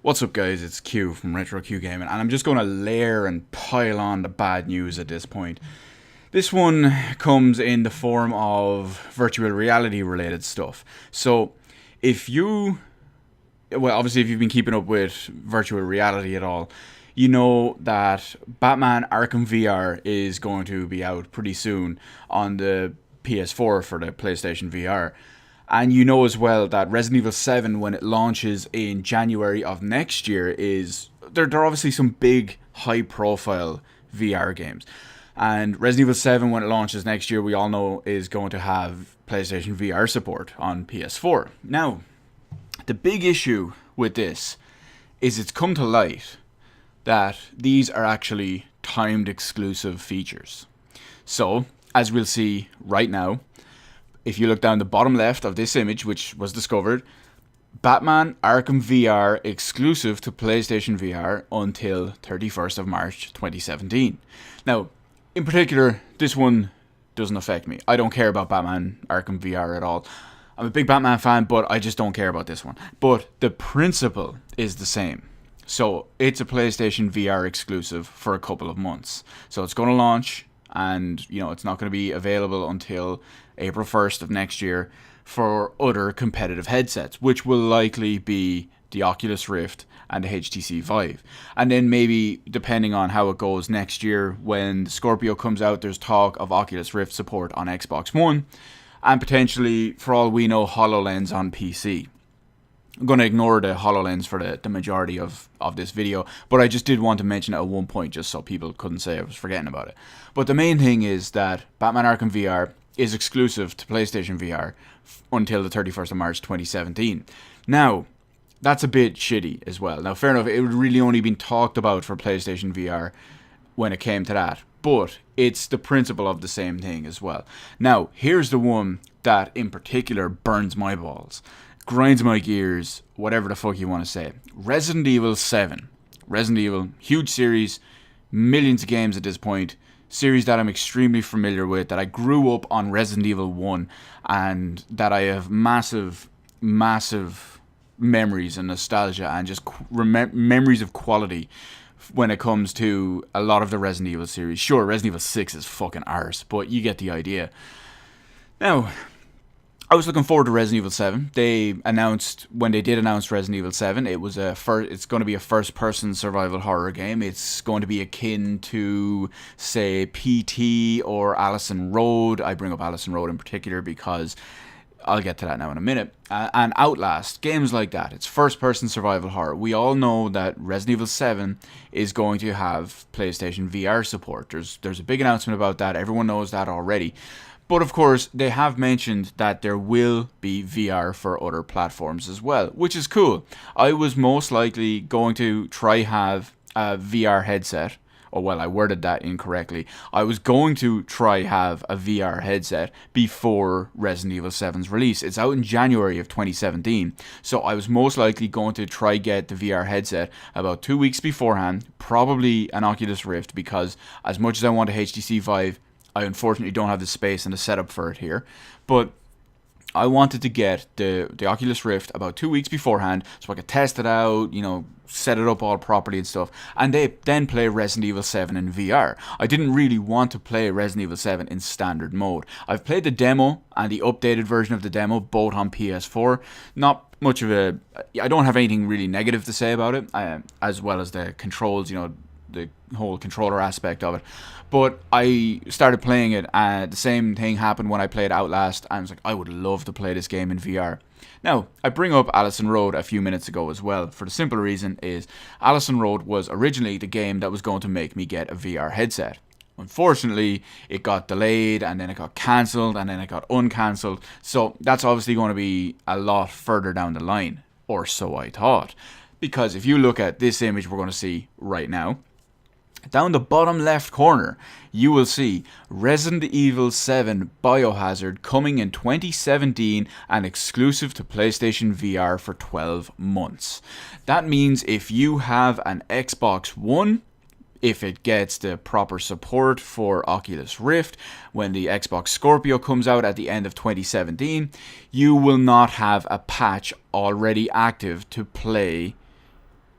What's up, guys? It's Q from Retro Q Gaming, and I'm just going to layer and pile on the bad news at this point. This one comes in the form of virtual reality related stuff. So, if you, well, obviously, if you've been keeping up with virtual reality at all, you know that Batman Arkham VR is going to be out pretty soon on the PS4 for the PlayStation VR. And you know as well that Resident Evil 7, when it launches in January of next year, is there are obviously some big, high-profile VR games. And Resident Evil 7, when it launches next year, we all know is going to have PlayStation VR support on PS4. Now, the big issue with this is it's come to light that these are actually timed exclusive features. So, as we'll see right now, if you look down the bottom left of this image, which was discovered, Batman Arkham VR exclusive to PlayStation VR until 31st of March 2017. Now, in particular, this one doesn't affect me. I don't care about Batman Arkham VR at all. I'm a big Batman fan, but I just don't care about this one. But the principle is the same. So, it's a PlayStation VR exclusive for a couple of months. So, it's going to launch, and it's not going to be available until April 1st of next year for other competitive headsets, which will likely be the Oculus Rift and the HTC Vive. And then maybe, depending on how it goes next year, when the Scorpio comes out, there's talk of Oculus Rift support on Xbox One, and potentially, for all we know, HoloLens on PC. I'm going to ignore the HoloLens for the majority of this video, but I just did want to mention it at one point just so people couldn't say I was forgetting about it. But the main thing is that Batman Arkham VR is exclusive to PlayStation VR until the 31st of March 2017. Now, that's a bit shitty as well. Now, fair enough, it would really only been talked about for PlayStation VR when it came to that, but it's the principle of the same thing as well. Now, here's the one that in particular burns my balls, grinds my gears, whatever the fuck you want to say. Resident Evil 7. Resident Evil, huge series, millions of games at this point, series that I'm extremely familiar with, that I grew up on Resident Evil 1, and that I have massive memories and nostalgia and just memories of quality when it comes to a lot of the Resident Evil series. Sure, Resident Evil 6 is fucking arse, but you get the idea. Now, I was looking forward to Resident Evil 7. They announced, when they did announce Resident Evil 7, it's going to be a first-person survival horror game. It's going to be akin to, say, PT or Allison Road. I bring up Allison Road in particular because I'll get to that now in a minute. And Outlast, games like that. It's first-person survival horror. We all know that Resident Evil 7 is going to have PlayStation VR support. There's a big announcement about that. Everyone knows that already. But of course, they have mentioned that there will be VR for other platforms as well, which is cool. I was most likely going to try have a VR headset. Oh, well, I worded that incorrectly. I was going to try have a VR headset before Resident Evil 7's release. It's out in January of 2017. So I was most likely going to try get the VR headset about 2 weeks beforehand, probably an Oculus Rift, because as much as I want a HTC Vive, I unfortunately don't have the space and the setup for it here, but I wanted to get the Oculus Rift about 2 weeks beforehand so I could test it out, set it up all properly and stuff, and then play Resident Evil 7 in VR. I didn't really want to play Resident Evil 7 in standard mode. I've played the demo and the updated version of the demo both on PS4. Not much of I don't have anything really negative to say about it, as well as the controls, the whole controller aspect of it. But I started playing it, and the same thing happened when I played Outlast. I was like, I would love to play this game in VR. Now, I bring up Allison Road a few minutes ago as well, for the simple reason is Allison Road was originally the game that was going to make me get a VR headset. Unfortunately, it got delayed, and then it got cancelled, and then it got uncancelled. So that's obviously going to be a lot further down the line, or so I thought. Because if you look at this image we're going to see right now, down the bottom left corner, you will see Resident Evil 7 Biohazard coming in 2017 and exclusive to PlayStation VR for 12 months. That means if you have an Xbox One, if it gets the proper support for Oculus Rift, when the Xbox Scorpio comes out at the end of 2017, you will not have a patch already active to play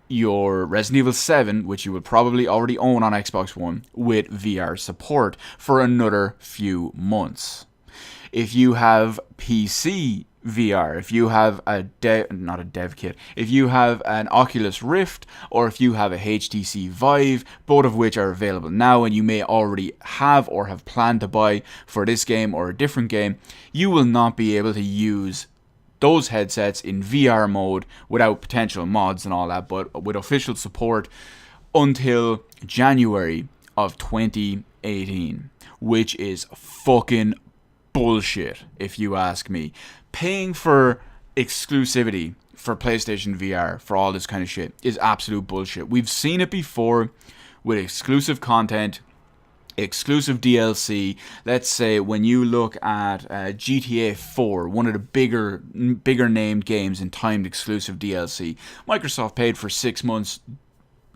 your Resident Evil 7, which you will probably already own on Xbox One, with VR support for another few months. If you have PC VR, if you have not a dev kit, if you have an Oculus Rift, or if you have a HTC Vive, both of which are available now and you may already have or have planned to buy for this game or a different game, you will not be able to use those headsets in VR mode without potential mods and all that, but with official support until January of 2018, which is fucking bullshit, if you ask me. Paying for exclusivity for PlayStation VR for all this kind of shit is absolute bullshit. We've seen it before with exclusive content, exclusive DLC. Let's say when you look at GTA 4, one of the bigger named games in timed exclusive DLC, Microsoft paid for 6 months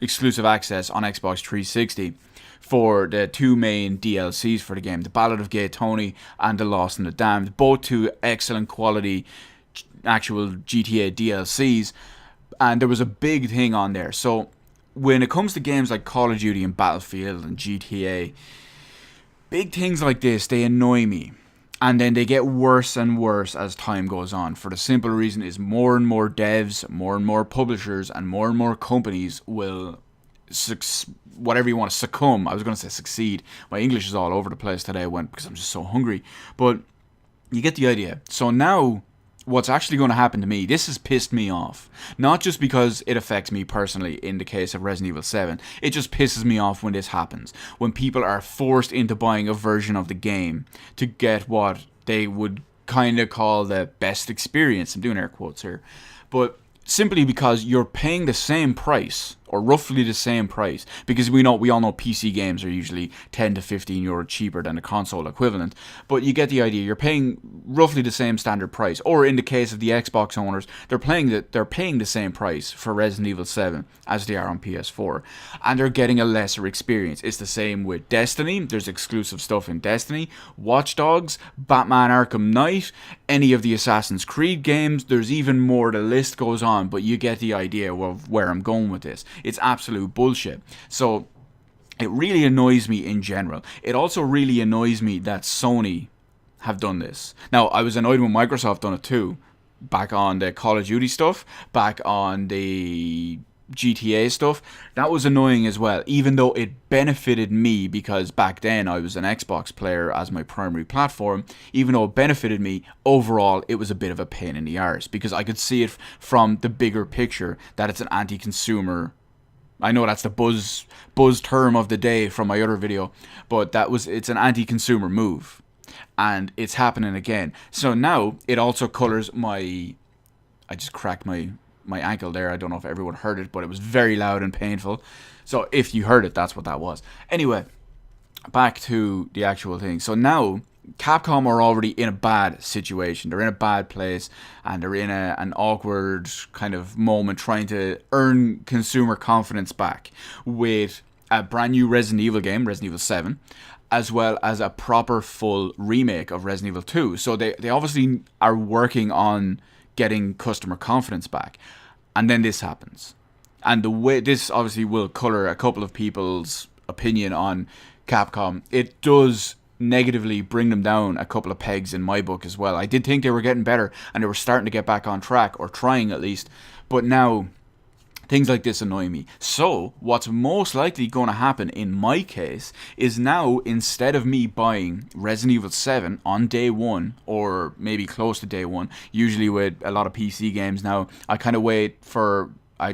exclusive access on Xbox 360 for the two main DLCs for the game, The Ballad of Gay Tony and The Lost and the Damned, both two excellent quality actual GTA DLCs, and there was a big thing on there. So when it comes to games like Call of Duty and Battlefield and GTA, big things like this, they annoy me. And then they get worse and worse as time goes on. For the simple reason is more and more devs, more and more publishers, and more companies will whatever you want to succumb. I was going to say succeed. My English is all over the place today because I'm just so hungry. But you get the idea. So now what's actually going to happen to me, this has pissed me off. Not just because it affects me personally in the case of Resident Evil 7. It just pisses me off when this happens. When people are forced into buying a version of the game to get what they would kind of call the best experience. I'm doing air quotes here. But simply because you're paying the same price, or roughly the same price, because we all know PC games are usually 10 to 15 euro cheaper than the console equivalent, but you get the idea. You're paying roughly the same standard price, or in the case of the Xbox owners, they're paying the same price for Resident Evil 7 as they are on PS4, and they're getting a lesser experience. It's the same with Destiny. There's exclusive stuff in Destiny, Watch Dogs, Batman Arkham Knight, any of the Assassin's Creed games. There's even more. The list goes on, but you get the idea of where I'm going with this. It's absolute bullshit. So it really annoys me in general. It also really annoys me that Sony have done this. Now, I was annoyed when Microsoft done it too. Back on the Call of Duty stuff, back on the GTA stuff, that was annoying as well, even though it benefited me because back then I was an Xbox player as my primary platform. Even though it benefited me, overall it was a bit of a pain in the arse because I could see it from the bigger picture that it's an anti-consumer. I know that's the buzz term of the day from my other video, but it's an anti-consumer move, and it's happening again. So now it also colors I just cracked my ankle there. I don't know if everyone heard it, but it was very loud and painful. So if you heard it, that's what that was. Anyway, back to the actual thing. So now Capcom are already in a bad situation. They're in a bad place, and they're in an awkward kind of moment trying to earn consumer confidence back with a brand new Resident Evil game, Resident Evil 7, as well as a proper full remake of Resident Evil 2. So they obviously are working on getting customer confidence back. And then this happens. And the way this obviously will color a couple of people's opinion on Capcom. It does negatively bring them down a couple of pegs in my book as well. I did think they were getting better and they were starting to get back on track, or trying at least, but now things like this annoy me. So what's most likely going to happen in my case is now, instead of me buying Resident Evil 7 on day one, or maybe close to day one, usually with a lot of PC games now, I try wait for a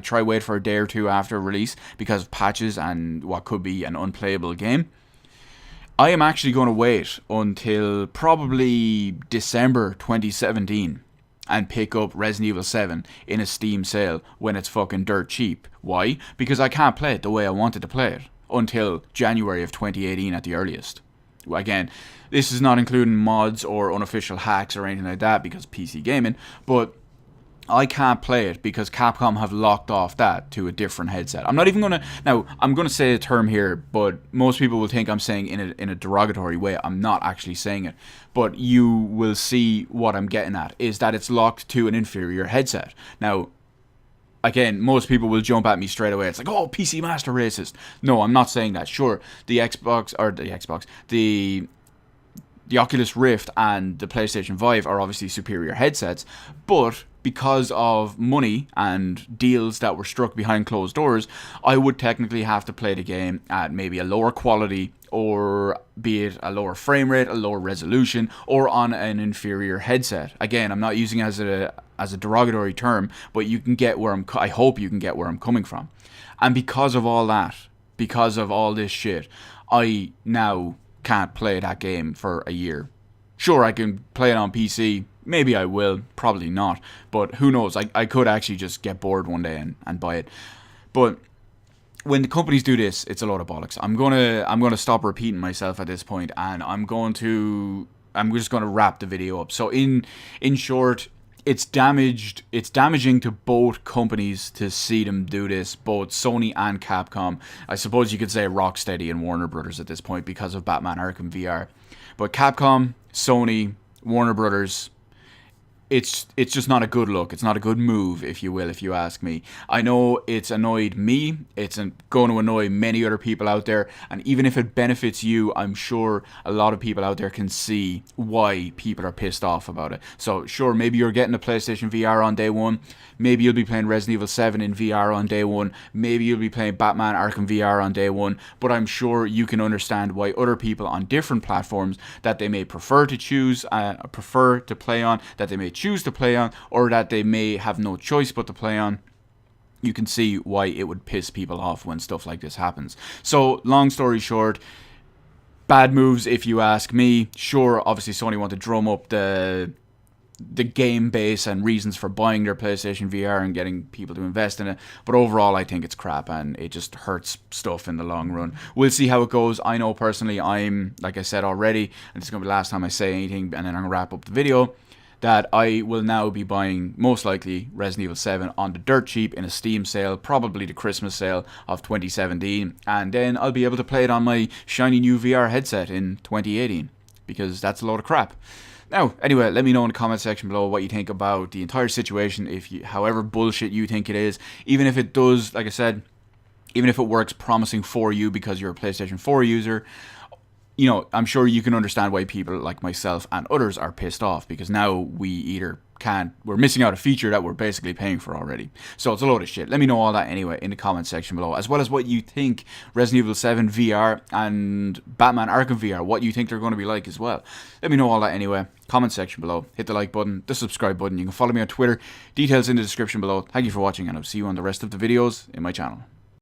day or two after release because of patches and what could be an unplayable game. I am actually going to wait until probably December 2017 and pick up Resident Evil 7 in a Steam sale when it's fucking dirt cheap. Why? Because I can't play it the way I wanted to play it until January of 2018 at the earliest. Again, this is not including mods or unofficial hacks or anything like that because PC gaming, but I can't play it because Capcom have locked off that to a different headset. I'm not even going to... Now, I'm going to say a term here, but most people will think I'm saying in a derogatory way. I'm not actually saying it. But you will see what I'm getting at, is that it's locked to an inferior headset. Now, again, most people will jump at me straight away. It's like, oh, PC Master racist. No, I'm not saying that. Sure, the Oculus Rift and the PlayStation 5 are obviously superior headsets, but because of money and deals that were struck behind closed doors, I would technically have to play the game at maybe a lower quality, or be it a lower frame rate, a lower resolution, or on an inferior headset. Again, I'm not using it as a derogatory term, but you can get where I hope you can get where I'm coming from. And because of all that, because of all this shit, I now can't play that game for a year. Sure, I can play it on PC. Maybe I will. Probably not. But who knows? I could actually just get bored one day and buy it. But when the companies do this, it's a load of bollocks. I'm gonna stop repeating myself at this point, and I'm just gonna wrap the video up. So in short, it's damaging to both companies to see them do this, both Sony and Capcom. I suppose you could say Rocksteady and Warner Brothers at this point because of Batman Arkham VR. But Capcom, Sony, Warner Brothers, it's just not a good look. It's not a good move, if you will, if you ask me. I know it's annoyed me. It's going to annoy many other people out there. And even if it benefits you, I'm sure a lot of people out there can see why people are pissed off about it. So sure, maybe you're getting a PlayStation VR on day one. Maybe you'll be playing Resident Evil 7 in VR on day one. Maybe you'll be playing Batman Arkham VR on day one. But I'm sure you can understand why other people on different platforms that they may prefer to play on, that they may choose to play on, or that they may have no choice but to play on, you can see why it would piss people off when stuff like this happens. So long story short, bad moves if you ask me. Sure, obviously Sony want to drum up the game base and reasons for buying their PlayStation VR and getting people to invest in it, but overall I think it's crap and it just hurts stuff in the long run. We'll see how it goes. I know personally, I'm, like I said already, and this is going to be the last time I say anything, and then I'm going to wrap up the video, that I will now be buying, most likely, Resident Evil 7 on the dirt cheap in a Steam sale, probably the Christmas sale of 2017, and then I'll be able to play it on my shiny new VR headset in 2018, because that's a load of crap. Now, anyway, let me know in the comment section below what you think about the entire situation, however bullshit you think it is, even if it does, like I said, even if it works promising for you because you're a PlayStation 4 user. You know, I'm sure you can understand why people like myself and others are pissed off, because now we're missing out a feature that we're basically paying for already. So it's a load of shit. Let me know all that anyway in the comment section below, as well as what you think Resident Evil 7 VR and Batman Arkham VR, what you think they're going to be like as well. Let me know all that anyway. Comment section below. Hit the like button, the subscribe button. You can follow me on Twitter. Details in the description below. Thank you for watching, and I'll see you on the rest of the videos in my channel.